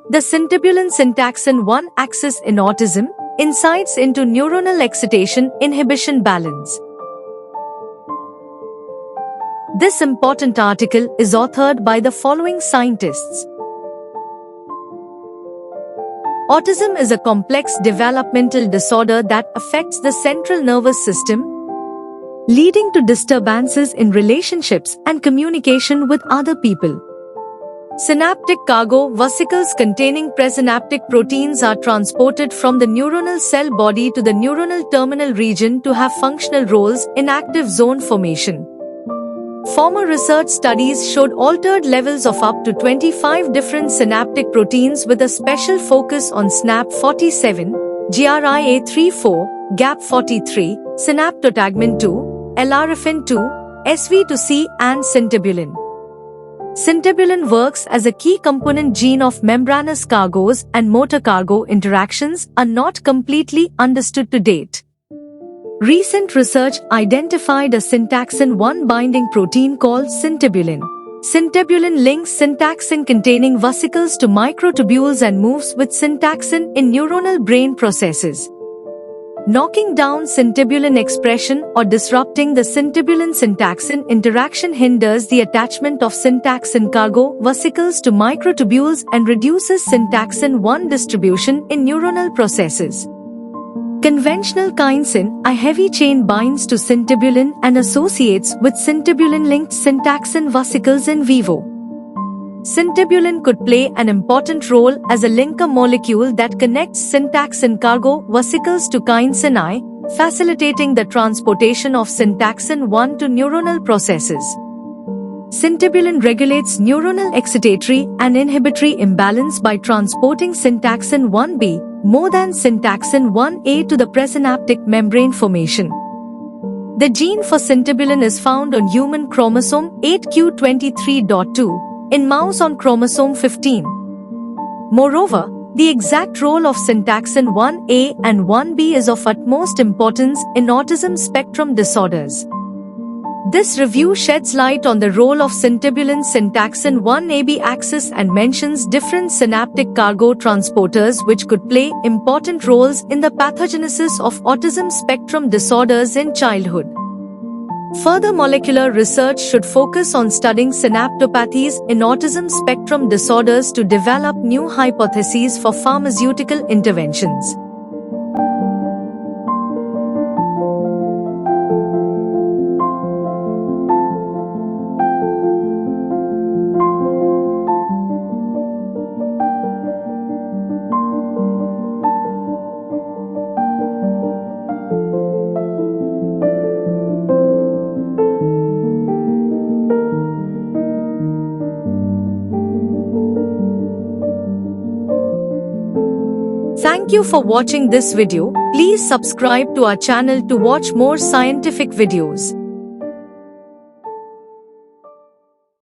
The syntobulin syntaxin 1 axis in autism, insights into neuronal excitation inhibition balance. This important article is authored by the following scientists. Autism is a complex developmental disorder that affects the central nervous system, leading to disturbances in relationships and communication with other people. Synaptic cargo vesicles containing presynaptic proteins are transported from the neuronal cell body to the neuronal terminal region to have functional roles in active zone formation. Former research studies showed altered levels of up to 25 different synaptic proteins with a special focus on SNAP47, GRIA34, GAP43, synaptotagmin 2, LRFN 2, SV2C and syntobulin. Syntobulin works as a key component gene of membranous cargos and motor cargo interactions are not completely understood to date. Recent research identified a syntaxin 1 binding protein called syntobulin. Syntobulin links syntaxin-containing vesicles to microtubules and moves with syntaxin in neuronal brain processes. Knocking down syntobulin expression or disrupting the syntobulin-syntaxin interaction hinders the attachment of syntaxin cargo vesicles to microtubules and reduces syntaxin 1 distribution in neuronal processes. Conventional kinesin, a heavy chain, binds to syntobulin and associates with syntobulin-linked syntaxin vesicles in vivo. Syntobulin could play an important role as a linker molecule that connects syntaxin cargo vesicles to kinesin I, facilitating the transportation of syntaxin 1 to neuronal processes. Syntobulin regulates neuronal excitatory and inhibitory imbalance by transporting syntaxin 1b more than syntaxin 1a to the presynaptic membrane formation. The gene for syntobulin is found on human chromosome 8q23.2. in mouse on chromosome 15. Moreover, the exact role of syntaxin 1A and 1B is of utmost importance in autism spectrum disorders. This review sheds light on the role of syntobulin syntaxin 1AB axis and mentions different synaptic cargo transporters which could play important roles in the pathogenesis of autism spectrum disorders in childhood. Further molecular research should focus on studying synaptopathies in autism spectrum disorders to develop new hypotheses for pharmaceutical interventions. Thank you for watching this video. Please subscribe to our channel to watch more scientific videos.